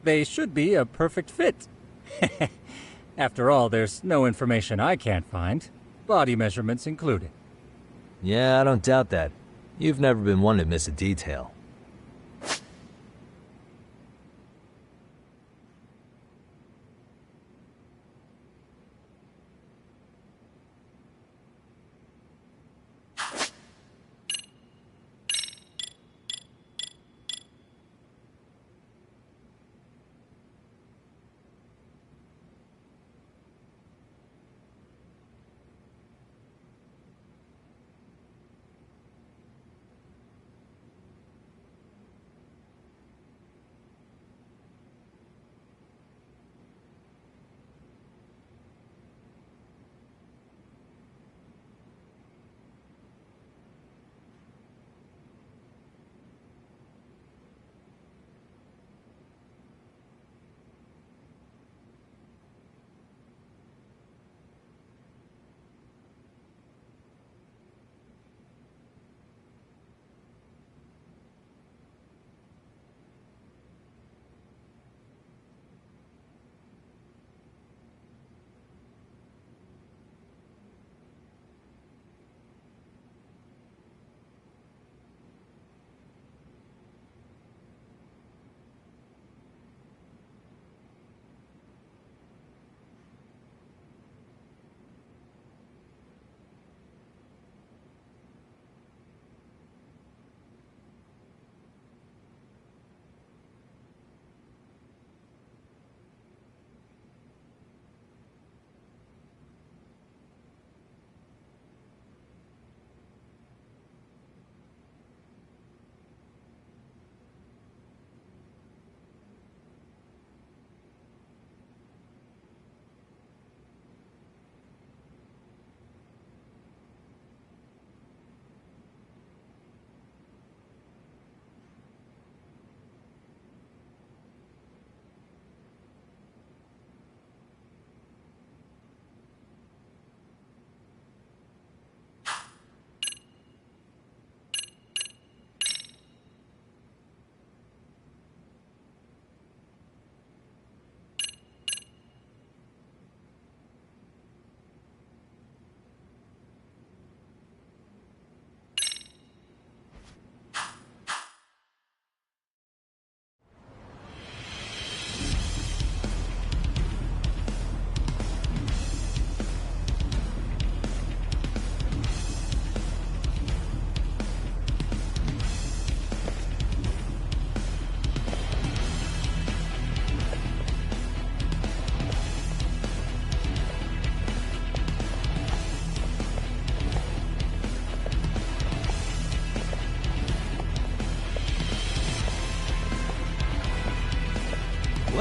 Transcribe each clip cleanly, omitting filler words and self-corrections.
they should be a perfect fit. After all, there's no information I can't find, body measurements included. Yeah, I don't doubt that. You've never been one to miss a detail.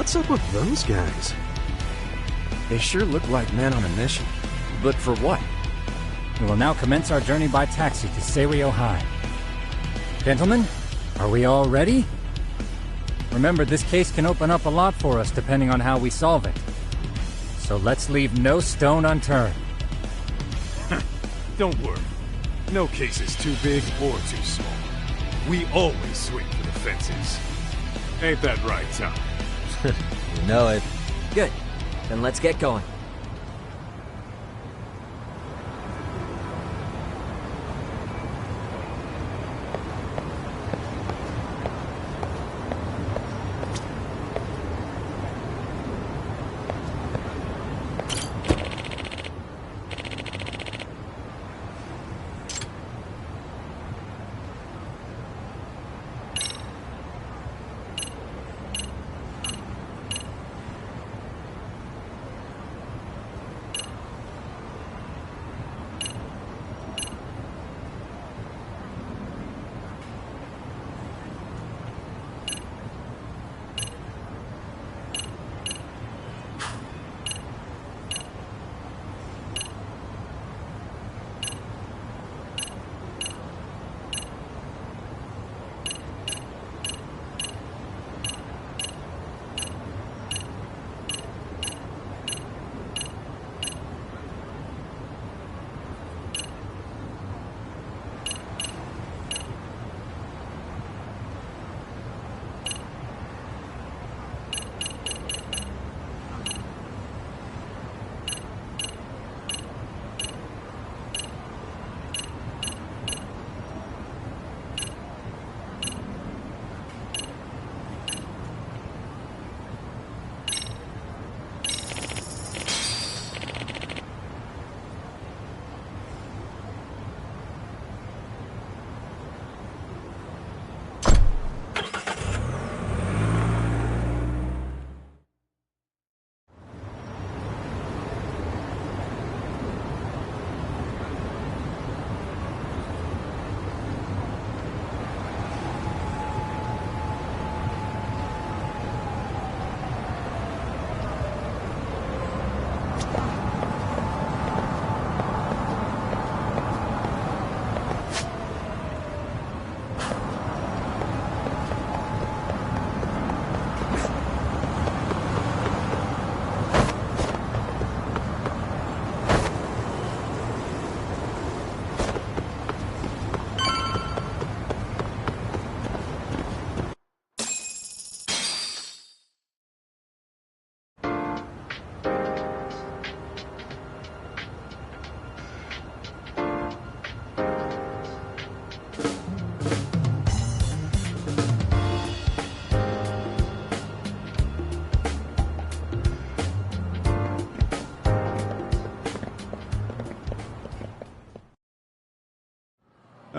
What's up with those guys? They sure look like men on a mission. But for what? We will now commence our journey by taxi to Seiryo High. Gentlemen, are we all ready? Remember, this case can open up a lot for us depending on how we solve it. So let's leave no stone unturned. Don't worry. No case is too big or too small. We always swing for the fences. Ain't that right, Tom? You know it. Good. Then let's get going.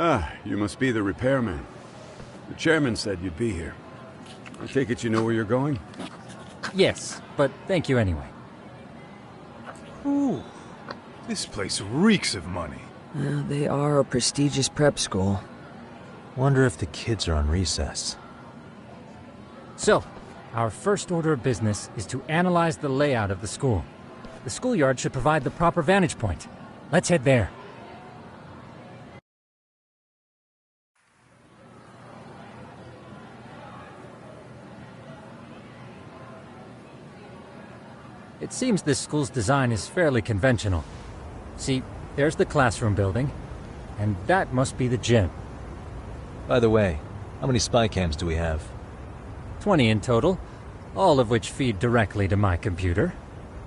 Ah, you must be the repairman. The chairman said you'd be here. I take it you know where you're going? Yes, but thank you anyway. Ooh, this place reeks of money. They are a prestigious prep school. Wonder if the kids are on recess. So, our first order of business is to analyze the layout of the school. The schoolyard should provide the proper vantage point. Let's head there. It seems this school's design is fairly conventional. See, there's the classroom building, and that must be the gym. By the way, how many spy cams do we have? 20 in total, all of which feed directly to my computer.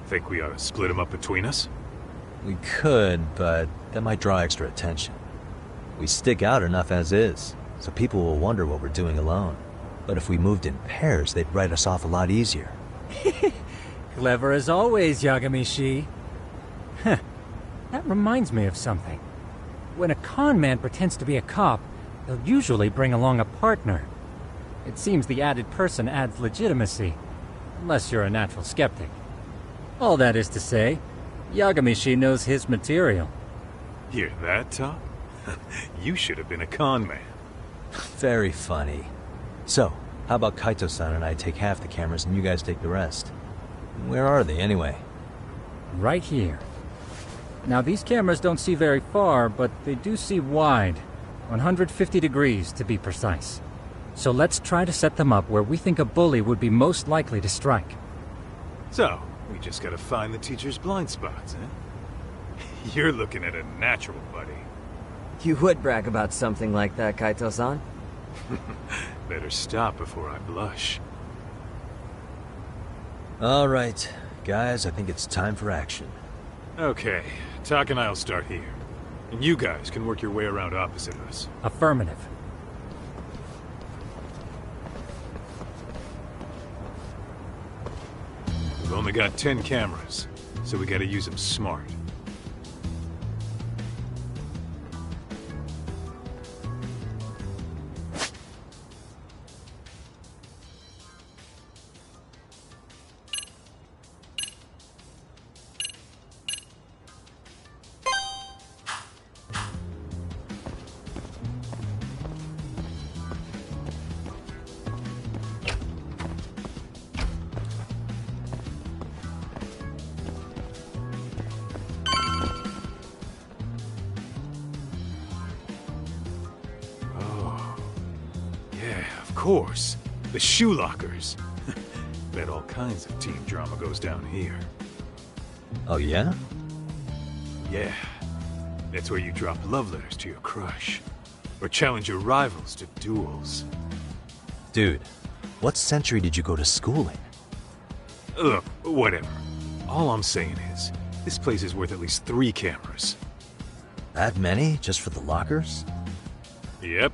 Think we ought to split them up between us? We could, but that might draw extra attention. We stick out enough as is, so people will wonder what we're doing alone. But if we moved in pairs, they'd write us off a lot easier. Clever as always, Yagami-shi. Huh. That reminds me of something. When a con man pretends to be a cop, they'll usually bring along a partner. It seems the added person adds legitimacy, unless you're a natural skeptic. All that is to say, Yagami-shi knows his material. Hear that, Top? You should have been a con man. Very funny. So, how about Kaito-san and I take half the cameras and you guys take the rest? Where are they, anyway? Right here. Now, these cameras don't see very far, but they do see wide. 150 degrees, to be precise. So let's try to set them up where we think a bully would be most likely to strike. So, we just gotta find the teacher's blind spots, eh? You're looking at a natural, buddy. You would brag about something like that, Kaito-san. Better stop before I blush. All right, guys, I think it's time for action. Okay, Tak and I'll start here. And you guys can work your way around opposite us. Affirmative. We've only got 10 cameras, so we gotta use them smart. Of course. The shoe lockers. Bet all kinds of teen drama goes down here. Oh, yeah? Yeah. That's where you drop love letters to your crush. Or challenge your rivals to duels. Dude, what century did you go to school in? Look, whatever. All I'm saying is, this place is worth at least 3 cameras. That many, just for the lockers? Yep.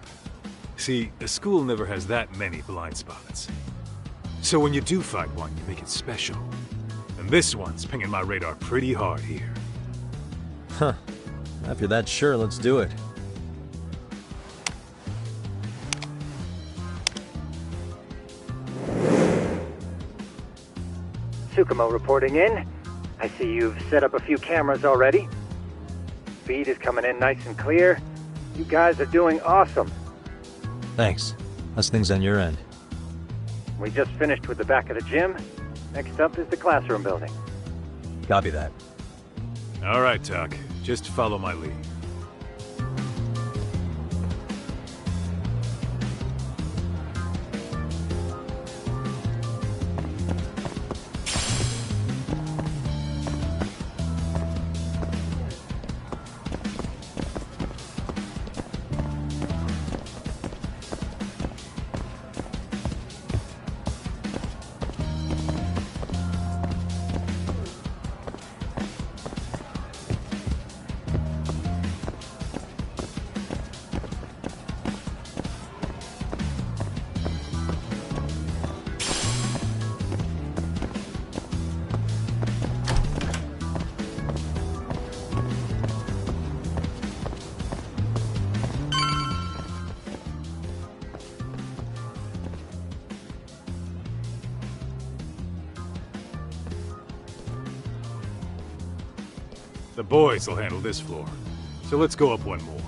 See, a school never has that many blind spots. So when you do find one, you make it special. And this one's pinging my radar pretty hard here. Huh. If you're that sure, let's do it. Tsukumo reporting in. I see you've set up a few cameras already. Feed is coming in nice and clear. You guys are doing awesome. Thanks. How's things on your end? We just finished with the back of the gym. Next up is the classroom building. Copy that. All right, Tak. Just follow my lead. The boys will handle this floor. So let's go up one more.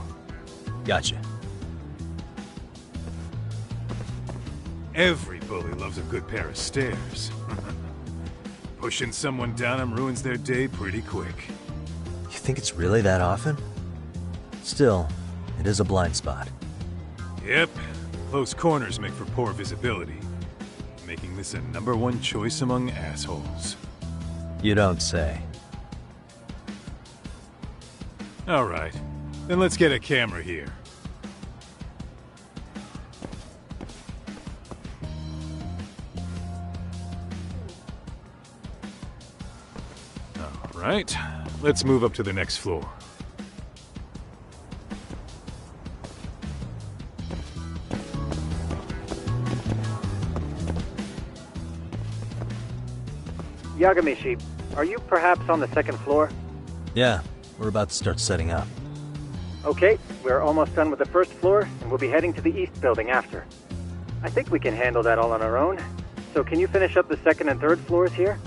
Gotcha. Every bully loves a good pair of stairs. Pushing someone down them ruins their day pretty quick. You think it's really that often? Still, it is a blind spot. Yep, close corners make for poor visibility, making this a #1 choice among assholes. You don't say. Alright, then let's get a camera here. Alright, let's move up to the next floor. Yagamishi, are you perhaps on the second floor? Yeah, we're about to start setting up. Okay, we're almost done with the first floor, and we'll be heading to the east building after. I think we can handle that all on our own. So can you finish up the second and third floors here?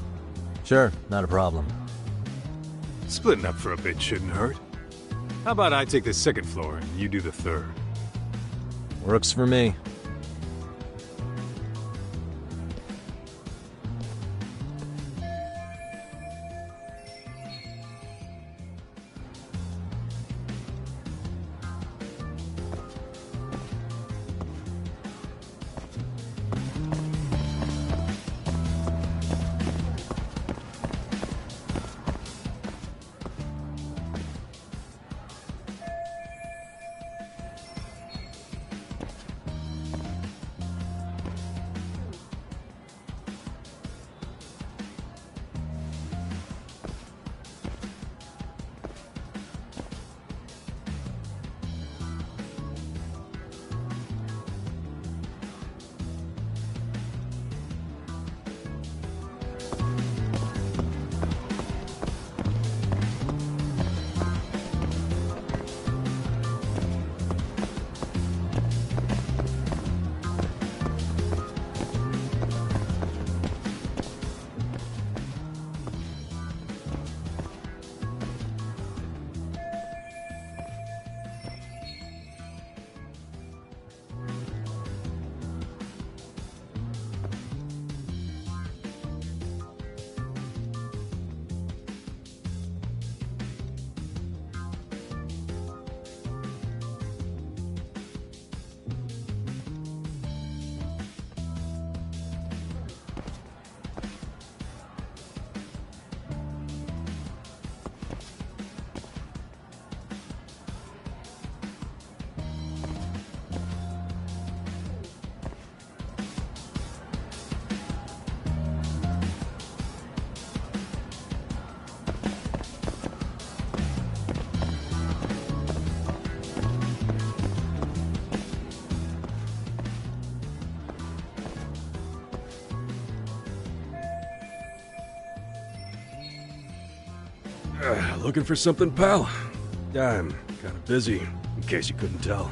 Sure, not a problem. Splitting up for a bit shouldn't hurt. How about I take the second floor and you do the third? Works for me. Looking for something, pal? I'm kind of busy, in case you couldn't tell.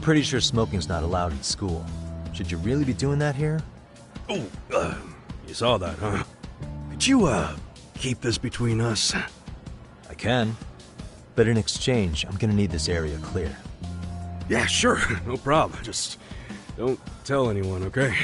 I'm pretty sure smoking's not allowed in school. Should you really be doing that here? Oh, you saw that, huh? Could you, keep this between us? I can. But in exchange, I'm gonna need this area clear. Yeah, sure. No problem. Just don't tell anyone, okay?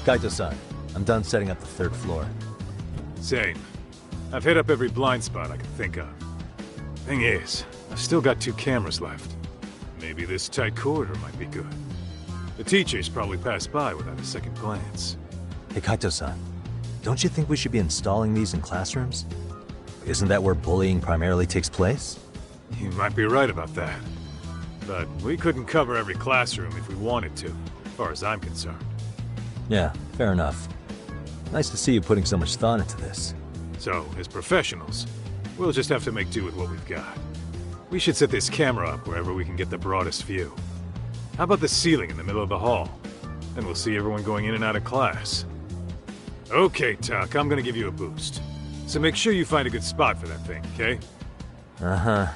Kaito-san, I'm done setting up the 3rd floor. Same. I've hit up every blind spot I can think of. Thing is, I've still got 2 cameras left. Maybe this tight corridor might be good. The teachers probably passed by without a second glance. Hey Kaito-san, don't you think we should be installing these in classrooms? Isn't that where bullying primarily takes place? You might be right about that. But we couldn't cover every classroom if we wanted to, as far as I'm concerned. Yeah, fair enough. Nice to see you putting so much thought into this. So, as professionals, we'll just have to make do with what we've got. We should set this camera up wherever we can get the broadest view. How about the ceiling in the middle of the hall? Then we'll see everyone going in and out of class. Okay, Tuck, I'm gonna give you a boost. So make sure you find a good spot for that thing, okay? Uh-huh.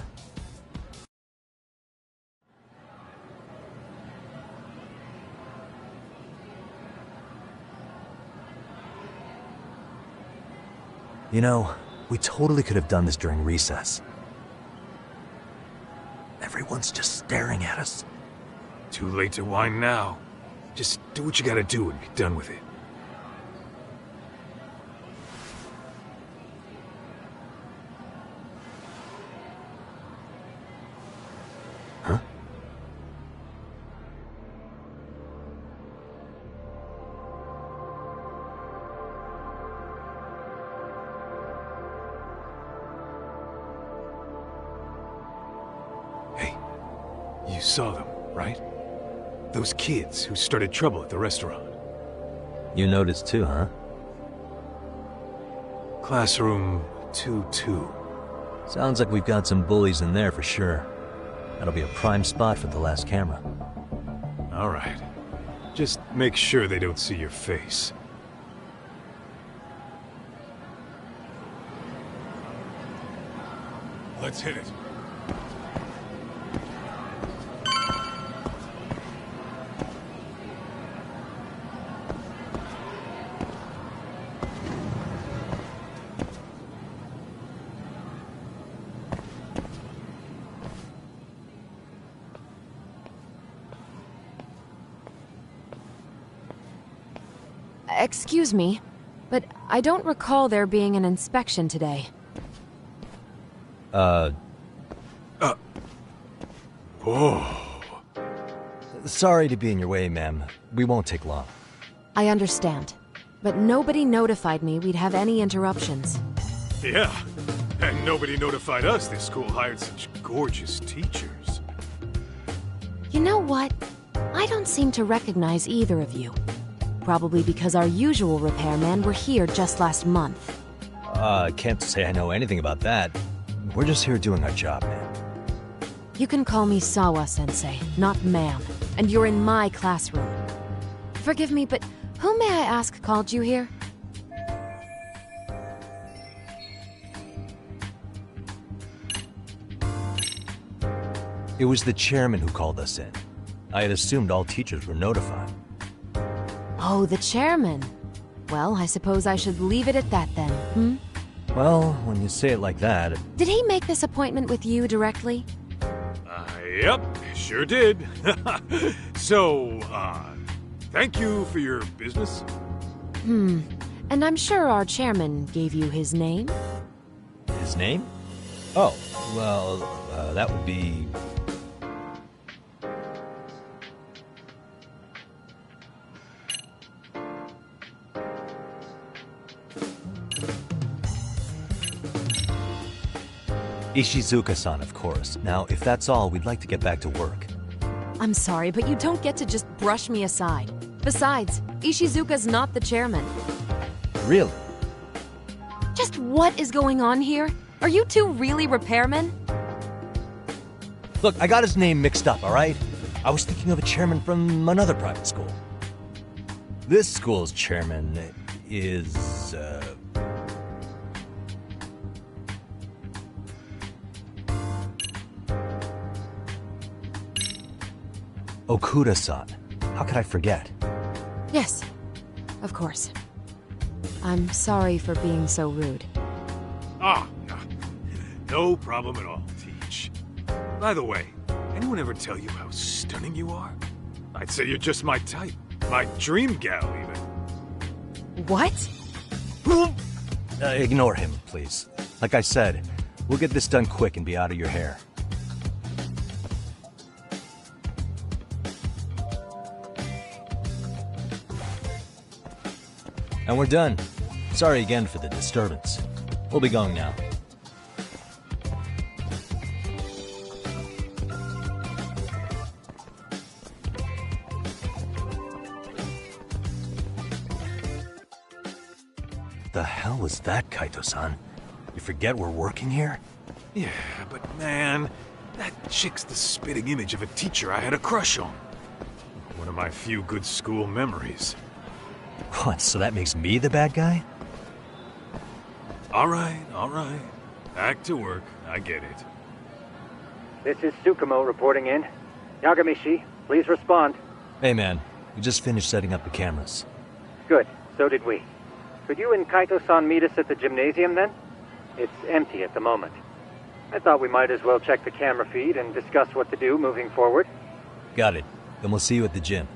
You know, we totally could have done this during recess. Everyone's just staring at us. Too late to whine now. Just do what you gotta do and be done with it. Huh? Hey, you saw them, right? Those kids who started trouble at the restaurant. You noticed too, huh? Classroom 2-2. Sounds like we've got some bullies in there for sure. That'll be a prime spot for the last camera. All right. Just make sure they don't see your face. Let's hit it. Excuse me, but I don't recall there being an inspection today. Oh. Sorry to be in your way, ma'am. We won't take long. I understand, but nobody notified me we'd have any interruptions. Yeah, and nobody notified us this school hired such gorgeous teachers. You know what? I don't seem to recognize either of you. Probably because our usual repairmen were here just last month. Can't say I know anything about that. We're just here doing our job, man. You can call me Sawa-sensei, not ma'am, and you're in my classroom. Forgive me, but who may I ask called you here? It was the chairman who called us in. I had assumed all teachers were notified. Oh, the chairman. Well, I suppose I should leave it at that then, hmm? Well, when you say it like that... Did he make this appointment with you directly? Yep, sure did. So, thank you for your business. And I'm sure our chairman gave you his name? His name? Oh, well, that would be... Ishizuka-san, of course. Now, if that's all, we'd like to get back to work. I'm sorry, but you don't get to just brush me aside. Besides, Ishizuka's not the chairman. Really? Just what is going on here? Are you two really repairmen? Look, I got his name mixed up, alright? I was thinking of a chairman from another private school. This school's chairman is, Okuda-san. How could I forget? Yes, of course. I'm sorry for being so rude. Ah, no problem at all, Teach. By the way, anyone ever tell you how stunning you are? I'd say you're just my type. My dream gal, even. What? Ignore him, please. Like I said, we'll get this done quick and be out of your hair. And we're done. Sorry again for the disturbance. We'll be going now. The hell was that, Kaito-san? You forget we're working here? Yeah, but man, that chick's the spitting image of a teacher I had a crush on. One of my few good school memories. What, so that makes me the bad guy? All right. Back to work. I get it. This is Tsukumo reporting in. Yagamishi, please respond. Hey man, we just finished setting up the cameras. Good, so did we. Could you and Kaito-san meet us at the gymnasium then? It's empty at the moment. I thought we might as well check the camera feed and discuss what to do moving forward. Got it. Then we'll see you at the gym.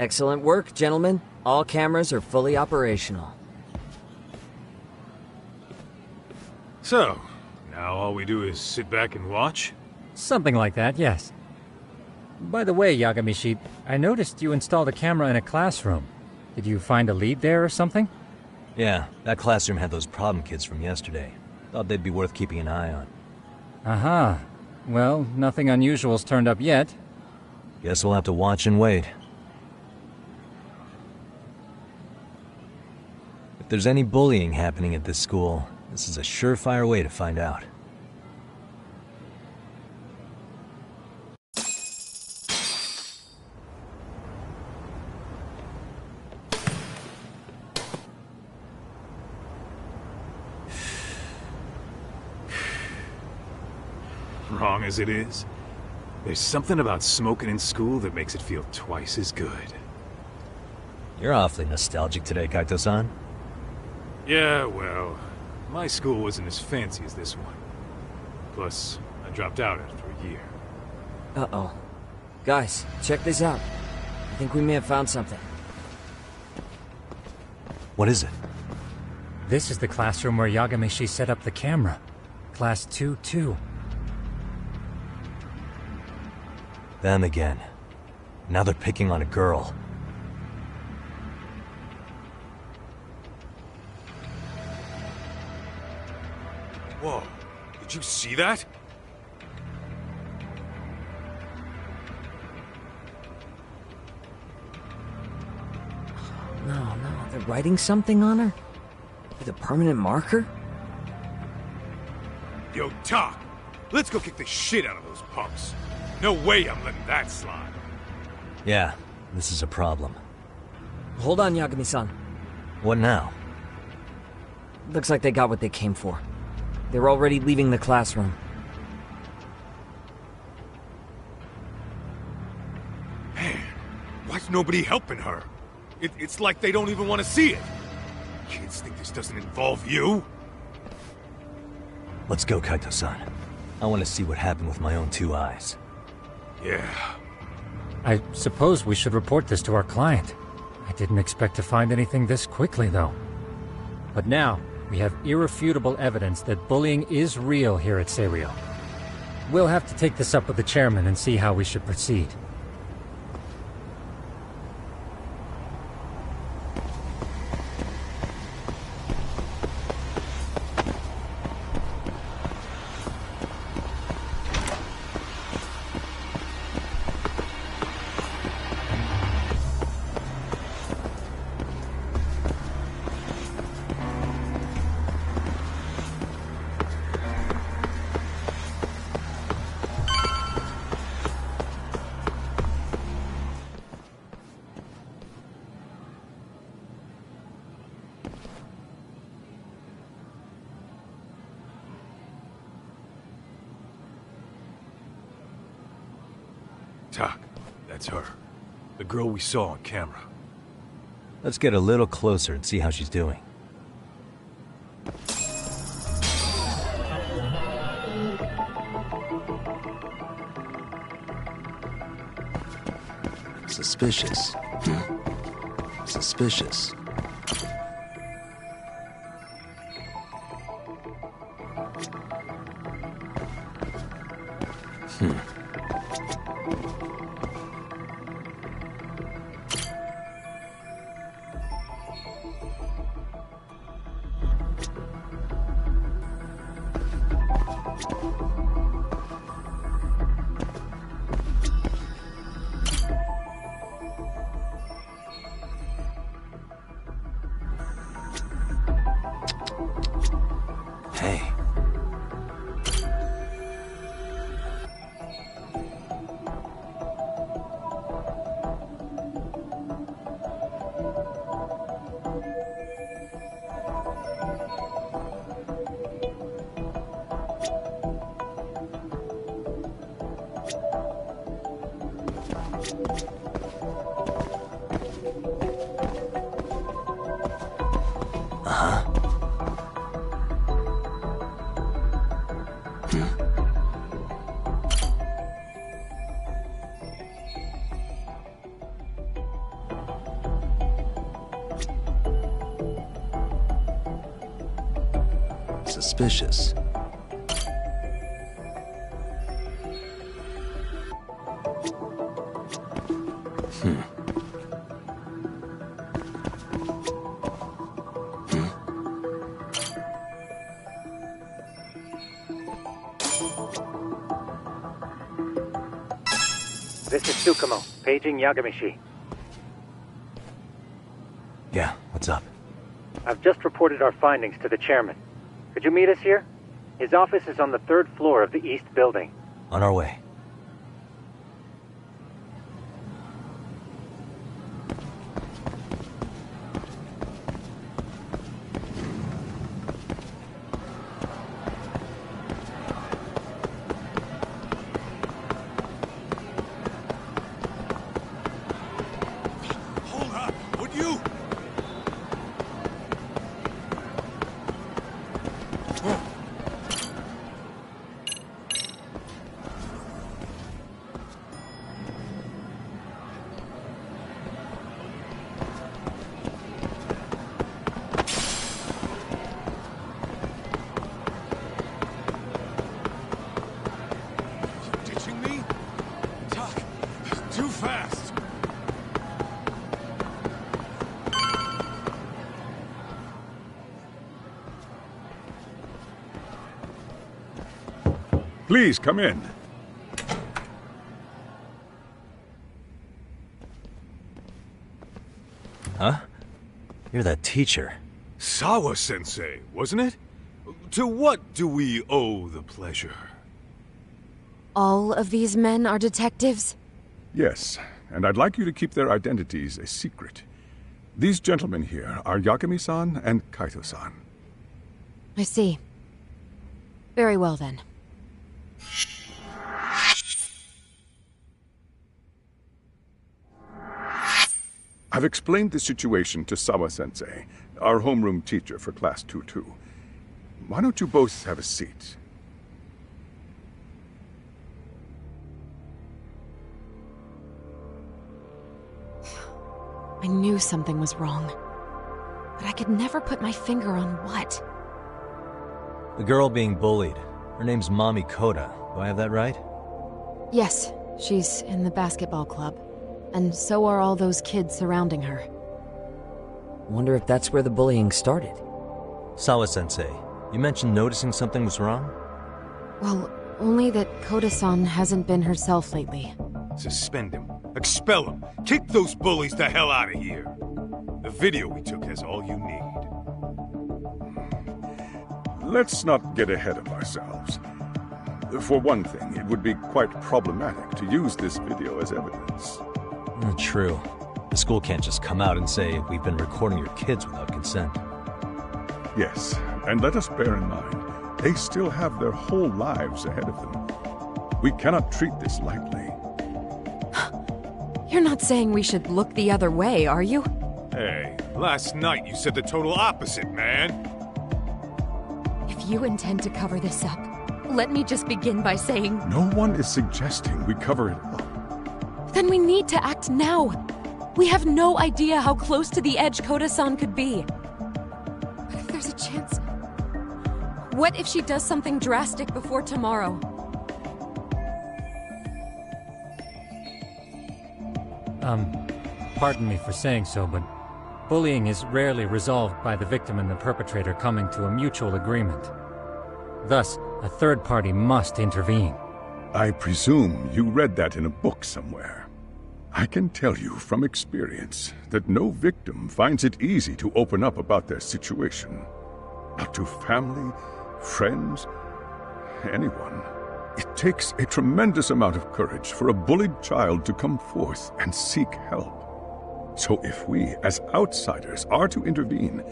Excellent work, gentlemen. All cameras are fully operational. So, now all we do is sit back and watch? Something like that, yes. By the way, Yagamishi, I noticed you installed a camera in a classroom. Did you find a lead there or something? Yeah, that classroom had those problem kids from yesterday. Thought they'd be worth keeping an eye on. Aha. Well, nothing unusual's turned up yet. Guess we'll have to watch and wait. If there's any bullying happening at this school, this is a surefire way to find out. Wrong as it is, there's something about smoking in school that makes it feel twice as good. You're awfully nostalgic today, Kaito-san. Yeah, well, my school wasn't as fancy as this one. Plus, I dropped out after a year. Uh-oh. Guys, check this out. I think we may have found something. What is it? This is the classroom where Yagamishi set up the camera. Class 2-2. Them again. Now they're picking on a girl. Whoa, did you see that? No, they're writing something on her? With a permanent marker? Yo, Doc, let's go kick the shit out of those punks. No way I'm letting that slide. Yeah, this is a problem. Hold on, Yagami-san. What now? Looks like they got what they came for. They're already leaving the classroom. Man, why's nobody helping her? It's like they don't even want to see it. Kids think this doesn't involve you? Let's go, Kaito-san. I want to see what happened with my own two eyes. Yeah. I suppose we should report this to our client. I didn't expect to find anything this quickly, though. But now, we have irrefutable evidence that bullying is real here at Seiryo. We'll have to take this up with the chairman and see how we should proceed. Doc, that's her. The girl we saw on camera. Let's get a little closer and see how she's doing. Suspicious. Suspicious. Hey. suspicious. This is Tsukumo, paging Yagamishi. Yeah, what's up? I've just reported our findings to the chairman. Could you meet us here? His office is on the 3rd floor of the east building. On our way. Please, come in. Huh? You're that teacher. Sawa-sensei, wasn't it? To what do we owe the pleasure? All of these men are detectives? Yes, and I'd like you to keep their identities a secret. These gentlemen here are Yagami-san and Kaito-san. I see. Very well, then. I've explained the situation to Sawa-sensei, our homeroom teacher for Class 2-2. Why don't you both have a seat? I knew something was wrong. But I could never put my finger on what. The girl being bullied. Her name's Mami Koda. Do I have that right? Yes, she's in the basketball club. And so are all those kids surrounding her. Wonder if that's where the bullying started. Sawa-sensei, you mentioned noticing something was wrong? Well, only that Koda-san hasn't been herself lately. Suspend him. Expel him. Kick those bullies the hell out of here. The video we took has all you need. Let's not get ahead of ourselves. For one thing, it would be quite problematic to use this video as evidence. True. The school can't just come out and say, we've been recording your kids without consent. Yes, and let us bear in mind, they still have their whole lives ahead of them. We cannot treat this lightly. You're not saying we should look the other way, are you? Hey, last night you said the total opposite, man. If you intend to cover this up, let me just begin by saying... No one is suggesting we cover it up. Then we need to act now. We have no idea how close to the edge Koda-san could be. What if there's a chance? What if she does something drastic before tomorrow? Pardon me for saying so, but bullying is rarely resolved by the victim and the perpetrator coming to a mutual agreement. Thus, a third party must intervene. I presume you read that in a book somewhere. I can tell you from experience that no victim finds it easy to open up about their situation. Not to family, friends, anyone. It takes a tremendous amount of courage for a bullied child to come forth and seek help. So if we, as outsiders, are to intervene,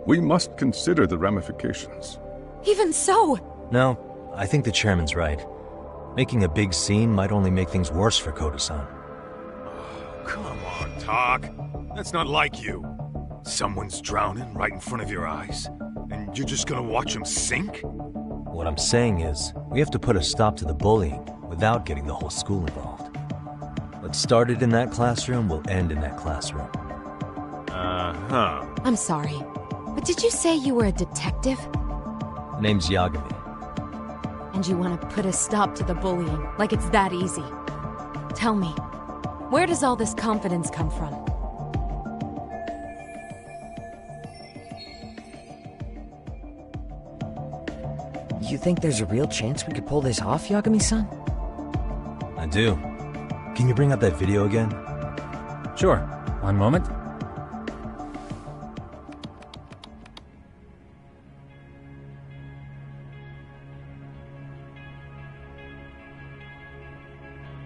we must consider the ramifications. Even so! No, I think the chairman's right. Making a big scene might only make things worse for Koda-san. Come on, Talk. That's not like you. Someone's drowning right in front of your eyes, and you're just gonna watch him sink? What I'm saying is, we have to put a stop to the bullying without getting the whole school involved. What started in that classroom will end in that classroom. I'm sorry, but did you say you were a detective? Name's Yagami. And you want to put a stop to the bullying, like it's that easy. Tell me, where does all this confidence come from? You think there's a real chance we could pull this off, Yagami-san? I do. Can you bring up that video again? Sure. One moment.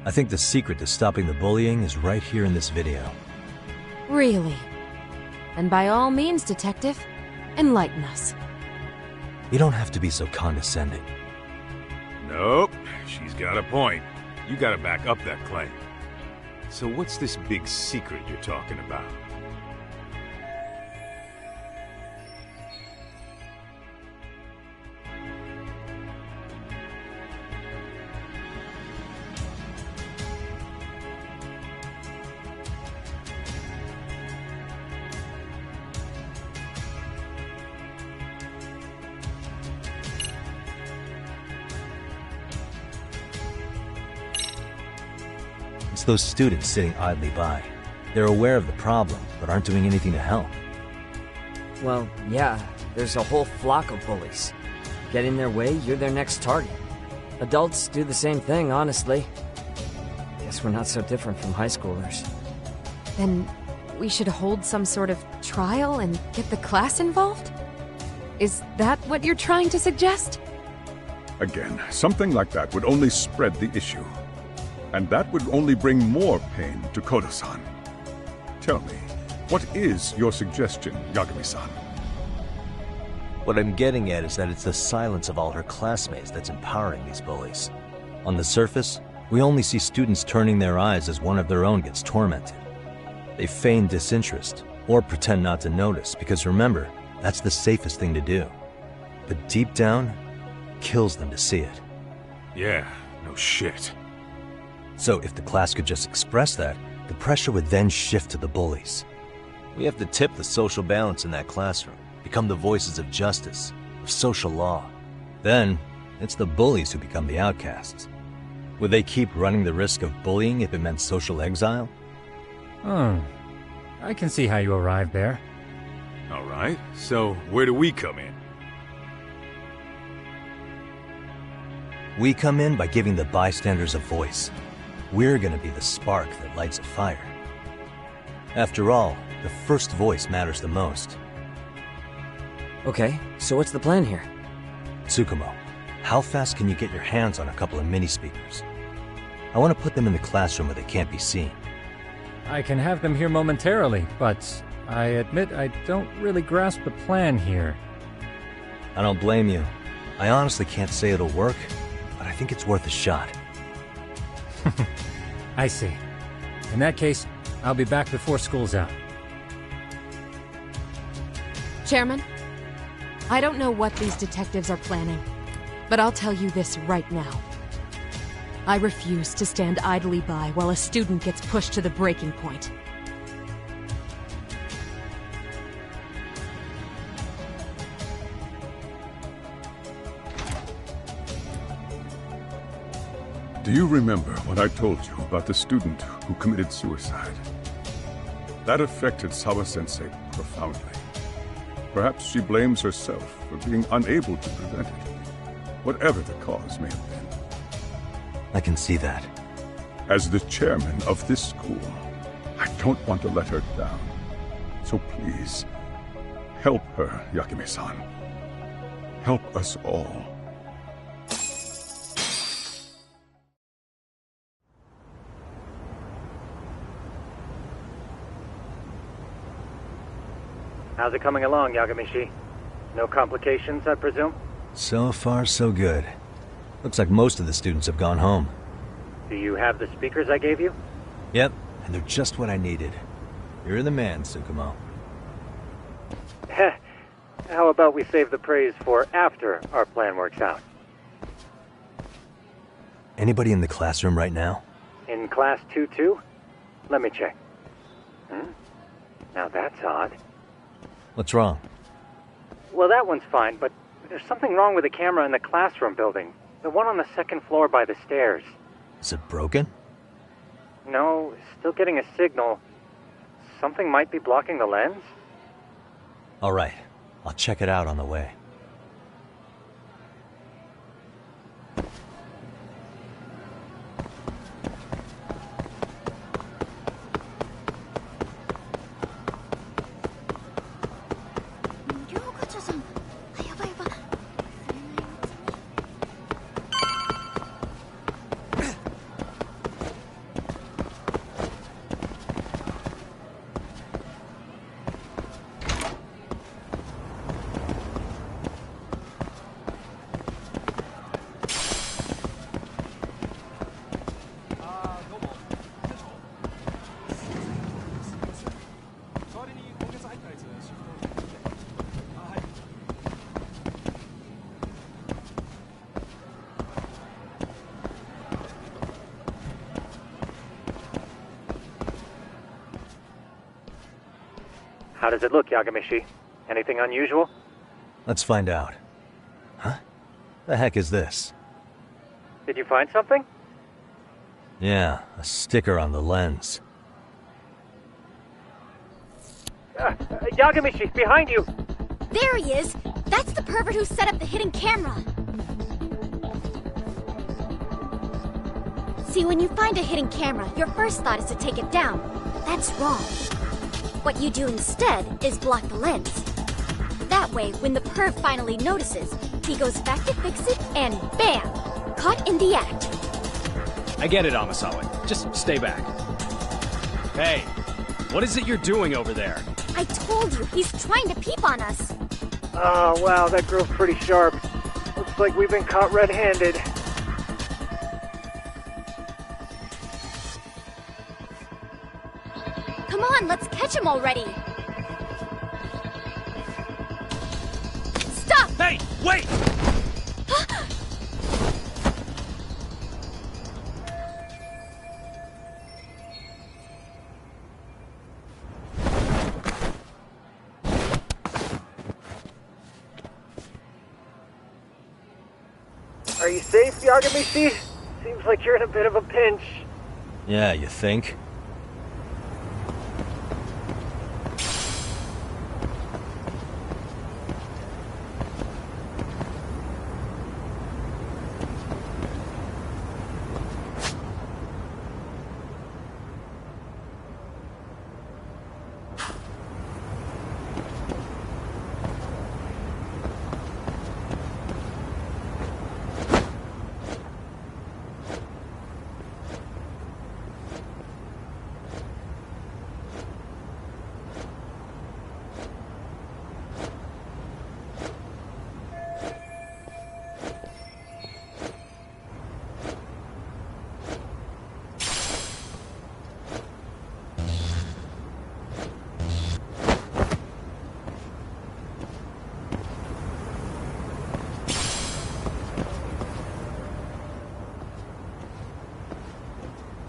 I think the secret to stopping the bullying is right here in this video. Really? And by all means, Detective, enlighten us. You don't have to be so condescending. Nope, she's got a point. You gotta back up that claim. So what's this big secret you're talking about? It's those students sitting idly by. They're aware of the problem, but aren't doing anything to help. Well, yeah, there's a whole flock of bullies. Get in their way, you're their next target. Adults do the same thing, honestly. Guess we're not so different from high schoolers. Then we should hold some sort of trial and get the class involved? Is that what you're trying to suggest? Again, something like that would only spread the issue. And that would only bring more pain to Kodo-san. Tell me, what is your suggestion, Yagami-san? What I'm getting at is that it's the silence of all her classmates that's empowering these bullies. On the surface, we only see students turning their eyes as one of their own gets tormented. They feign disinterest, or pretend not to notice, because remember, that's the safest thing to do. But deep down, it kills them to see it. Yeah, no shit. So if the class could just express that, the pressure would then shift to the bullies. We have to tip the social balance in that classroom, become the voices of justice, of social law. Then, it's the bullies who become the outcasts. Would they keep running the risk of bullying if it meant social exile? I can see how you arrived there. All right, so where do we come in? We come in by giving the bystanders a voice. We're gonna be the spark that lights a fire. After all, the first voice matters the most. Okay, so what's the plan here? Tsukumo, how fast can you get your hands on a couple of mini-speakers? I want to put them in the classroom where they can't be seen. I can have them here momentarily, but I admit I don't really grasp the plan here. I don't blame you. I honestly can't say it'll work, but I think it's worth a shot. I see. In that case, I'll be back before school's out. Chairman, I don't know what these detectives are planning, but I'll tell you this right now. I refuse to stand idly by while a student gets pushed to the breaking point. Do you remember what I told you about the student who committed suicide? That affected Sawa-sensei profoundly. Perhaps she blames herself for being unable to prevent it, whatever the cause may have been. I can see that. As the chairman of this school, I don't want to let her down. So please, help her, Yagami-san. Help us all. How's it coming along, Yagami-shi? No complications, I presume? So far, so good. Looks like most of the students have gone home. Do you have the speakers I gave you? Yep, and they're just what I needed. You're the man, Tsukumo. Heh. How about we save the praise for after our plan works out? Anybody in the classroom right now? In class 2-2? Let me check. Now that's odd. What's wrong? Well, that one's fine, but There's something wrong with the camera in the classroom building. The one on the second floor by the stairs. Is it broken? No, still getting a signal. Something might be blocking the lens? All right, I'll check it out on the way. How does it look, Yagamishi? Anything unusual? Let's find out. Huh? The heck is this? Did you find something? Yeah, a sticker on the lens. Yagamishi, behind you! There he is! That's the pervert who set up the hidden camera! See, when you find a hidden camera, your first thought is to take it down. But that's wrong. What you do instead is block the lens. That way, when the perv finally notices, he goes back to fix it and bam! Caught in the act. I get it, Amasawa. Just stay back. Hey, what is it you're doing over there? I told you, he's trying to peep on us. Oh, wow, that girl's pretty sharp. Looks like we've been caught red-handed. Come on, let's catch him already. Stop! Hey, wait! Are you safe, Yagamishi? Seems like you're in a bit of a pinch. Yeah, you think?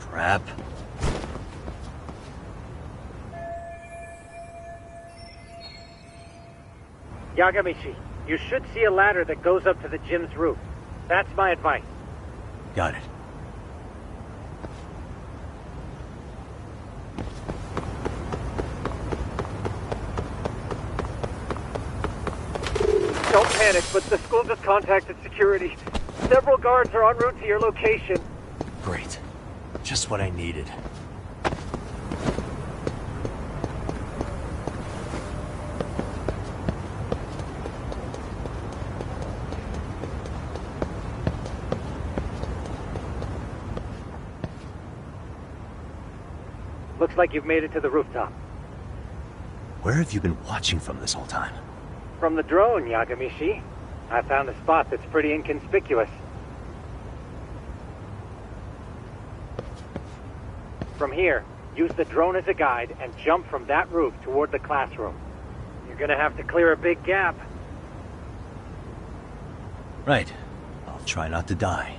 Crap. Yagamishi, you should see a ladder that goes up to the gym's roof. That's my advice. Got it. Don't panic, but the school just contacted security. Several guards are en route to your location. Great. Just what I needed. Looks like you've made it to the rooftop. Where have you been watching from this whole time? From the drone, Yagamishi. I found a spot that's pretty inconspicuous. From here, use the drone as a guide and jump from that roof toward the classroom. You're gonna have to clear a big gap. Right. I'll try not to die.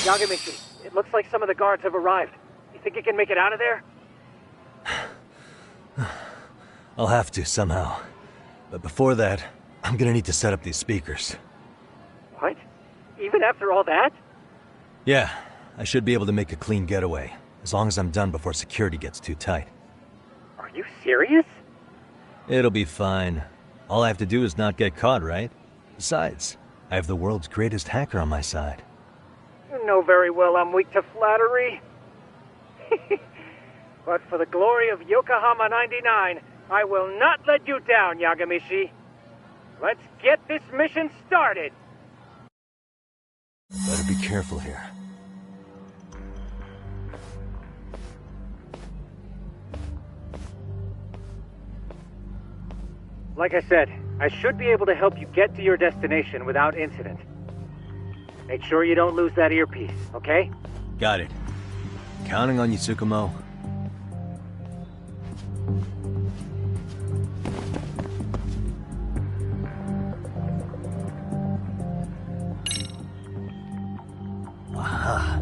Yagamichi, it looks like some of the guards have arrived. You think you can make it out of there? I'll have to, somehow. But before that, I'm gonna need to set up these speakers. What? Even after all that? Yeah, I should be able to make a clean getaway, as long as I'm done before security gets too tight. Are you serious? It'll be fine. All I have to do is not get caught, right? Besides, I have the world's greatest hacker on my side. You know very well I'm weak to flattery. But for the glory of Yokohama 99, I will not let you down, Yagamishi. Let's get this mission started! Better be careful here. Like I said, I should be able to help you get to your destination without incident. Make sure you don't lose that earpiece, okay? Got it. Counting on you, Tsukumo. Aha.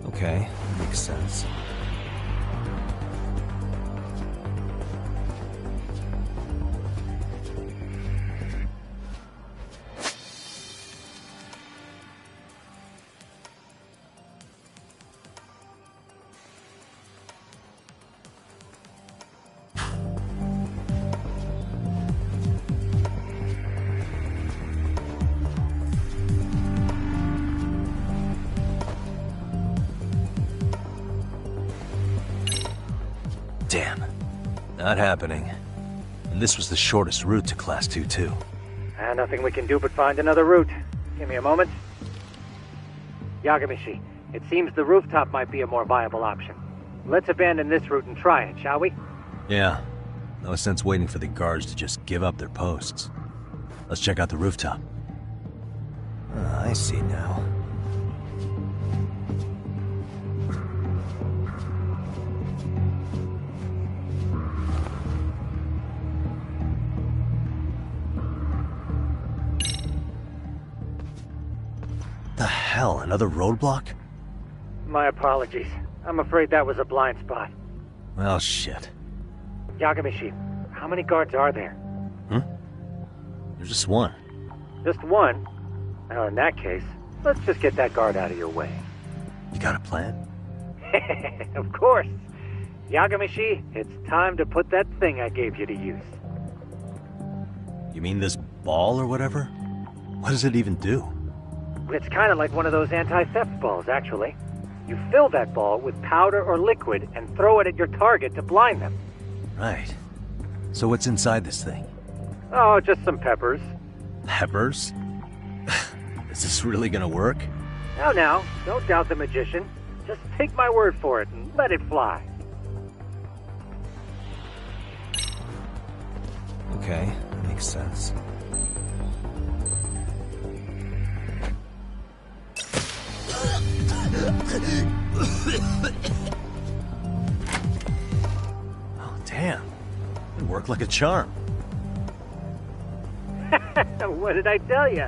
Okay, makes sense. Damn. Not happening. And this was the shortest route to Class 2, too. Nothing we can do but find another route. Give me a moment. Yagamishi, it seems the rooftop might be a more viable option. Let's abandon this route and try it, shall we? Yeah. No sense waiting for the guards to just give up their posts. Let's check out the rooftop. I see now. The hell, another roadblock? My apologies. I'm afraid that was a blind spot. Well, shit. Yagamishi, how many guards are there? There's just one. Just one? Well, in that case, let's just get that guard out of your way. You got a plan? Of course. Yagamishi, it's time to put that thing I gave you to use. You mean this ball or whatever? What does it even do? It's kind of like one of those anti-theft balls, actually. You fill that ball with powder or liquid and throw it at your target to blind them. Right. So what's inside this thing? Oh, just some peppers. Peppers? Is this really gonna work? Now, don't doubt the magician. Just take my word for it and let it fly. Okay, makes sense. Oh, damn. It worked like a charm. What did I tell you?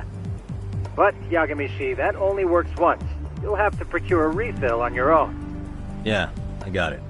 But, Yagamishi, that only works once. You'll have to procure a refill on your own. Yeah, I got it.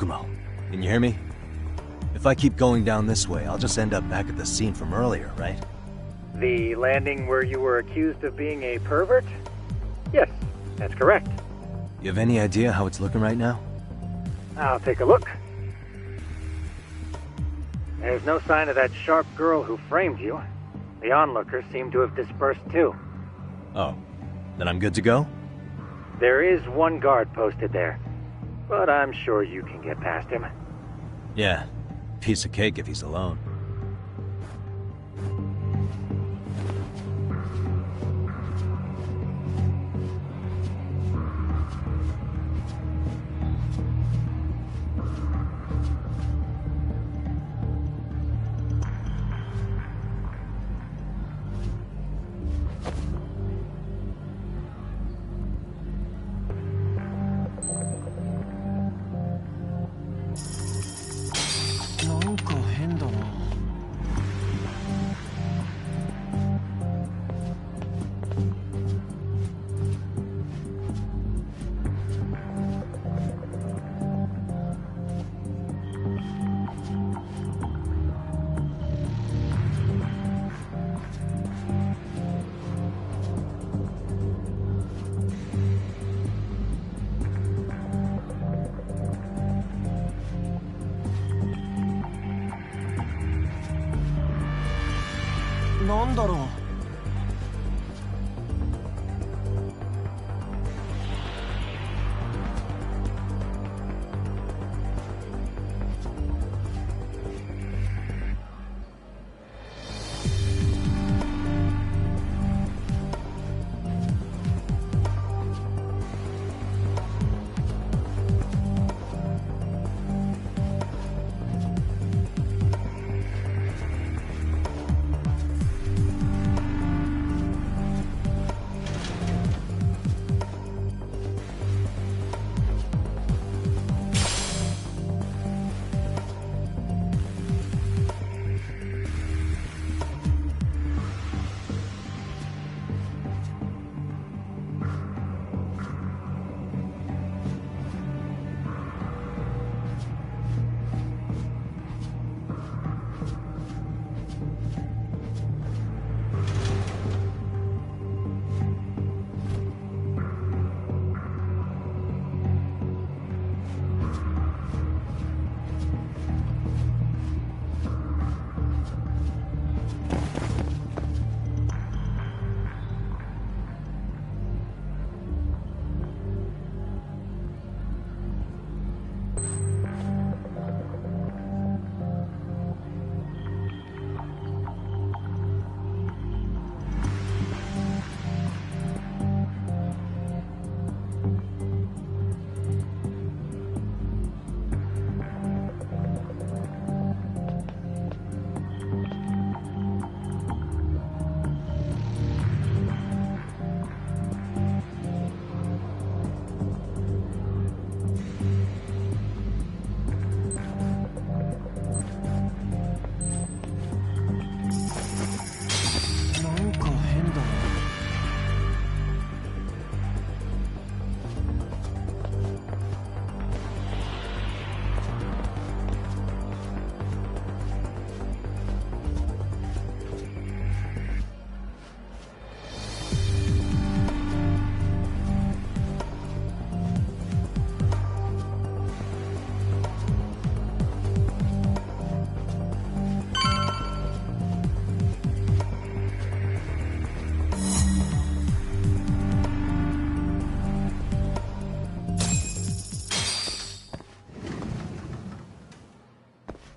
Kogumo, can you hear me? If I keep going down this way, I'll just end up back at the scene from earlier, right? The landing where you were accused of being a pervert? Yes, that's correct. You have any idea how it's looking right now? I'll take a look. There's no sign of that sharp girl who framed you. The onlookers seem to have dispersed too. Oh, then I'm good to go? There is one guard posted there, but I'm sure you can get past him. Yeah, piece of cake if he's alone.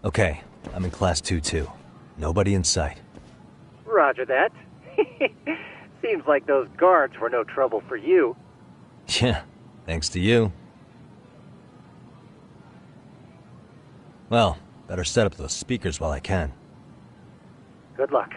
Okay, I'm in Class 2-2. Nobody in sight. Roger that. Seems like those guards were no trouble for you. Yeah, thanks to you. Well, better set up those speakers while I can. Good luck.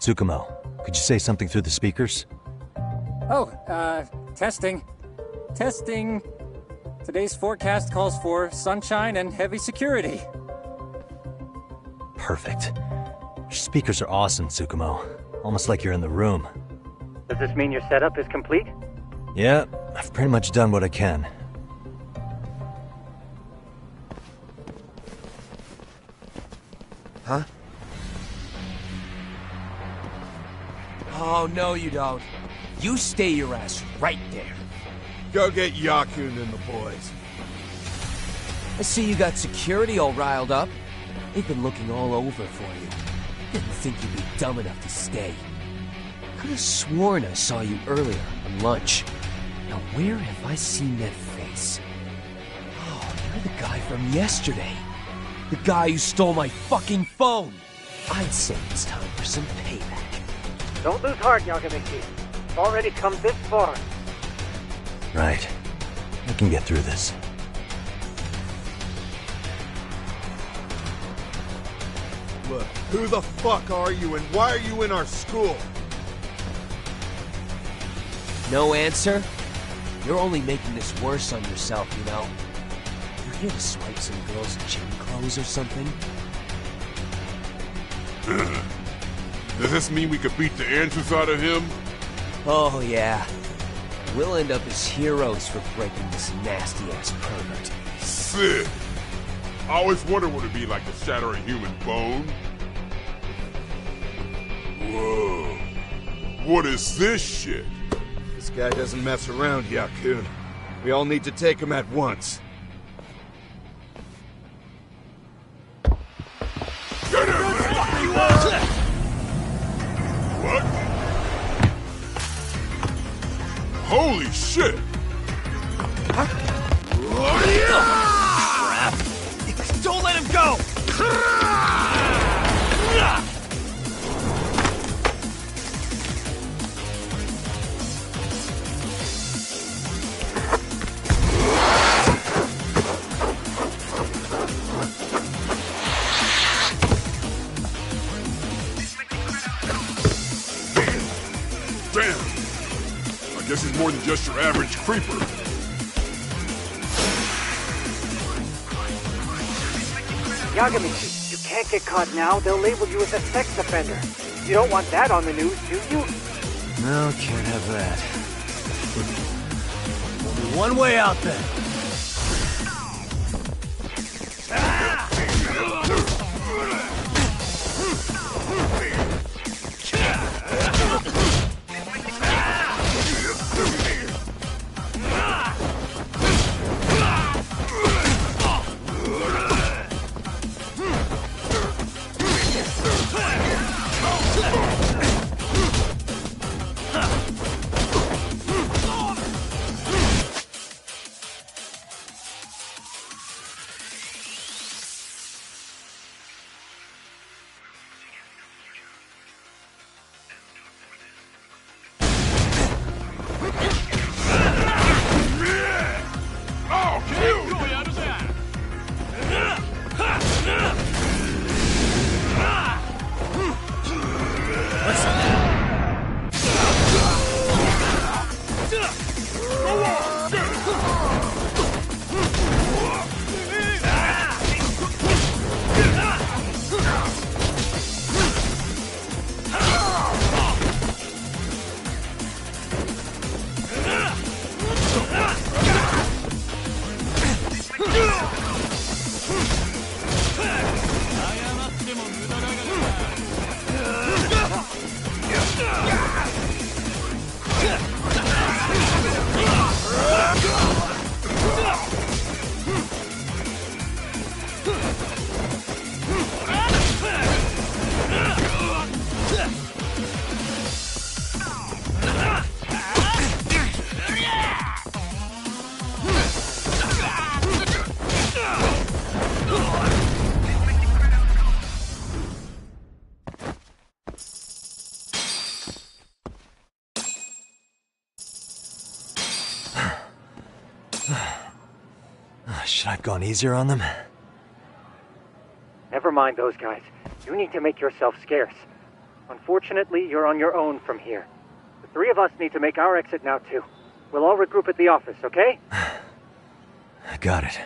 Tsukumo, could you say something through the speakers? Oh, testing. Testing. Today's forecast calls for sunshine and heavy security. Perfect. Your speakers are awesome, Tsukumo. Almost like you're in the room. Does this mean your setup is complete? Yeah, I've pretty much done what I can. Huh? Oh, no you don't. You stay your ass right there. Go get Yakun and the boys. I see you got security all riled up. They've been looking all over for you. Didn't think you'd be dumb enough to stay. Could have sworn I saw you earlier on lunch. Now where have I seen that face? Oh, you're the guy from yesterday. The guy who stole my fucking phone. I'd say it's time for some payback. Don't lose heart, Yagamichi. You've already come this far. Right. I can get through this. Look, who the fuck are you and why are you in our school? No answer? You're only making this worse on yourself, you know. You're here to swipe some girl's gym clothes or something? Does this mean we could beat the answers out of him? Oh, yeah. We'll end up as heroes for breaking this nasty-ass pervert. Sick! I always wondered what it'd be like to shatter a human bone. Whoa. What is this shit? This guy doesn't mess around, Yakun. We all need to take him at once. Get him! What? Holy shit! Crap! Don't let him go! Damn! I guess he's more than just your average creeper. Yagamichi, you can't get caught now. They'll label you as a sex offender. You don't want that on the news, do you? No, can't have that. Only one way out then. Should I have gone easier on them? Never mind those guys. You need to make yourself scarce. Unfortunately, you're on your own from here. The three of us need to make our exit now, too. We'll all regroup at the office, okay? Got it.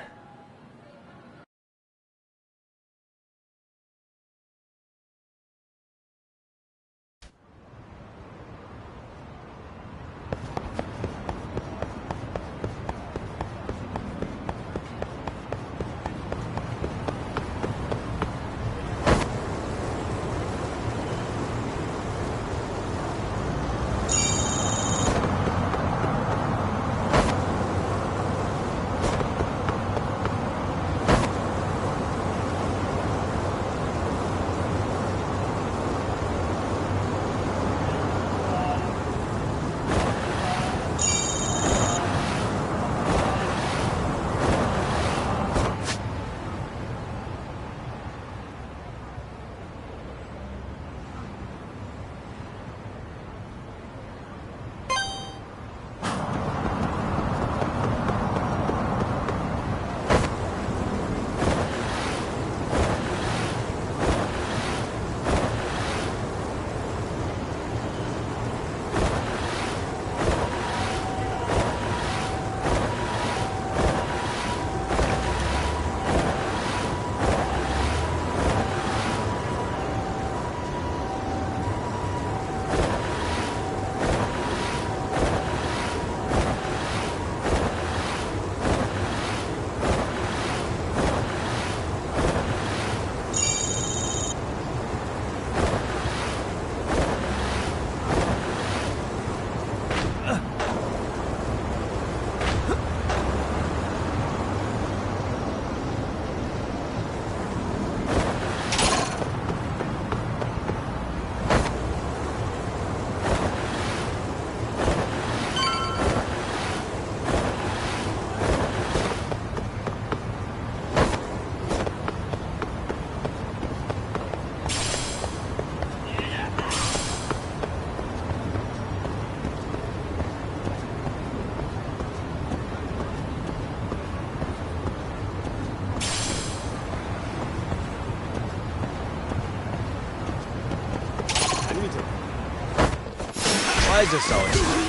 Why is this always...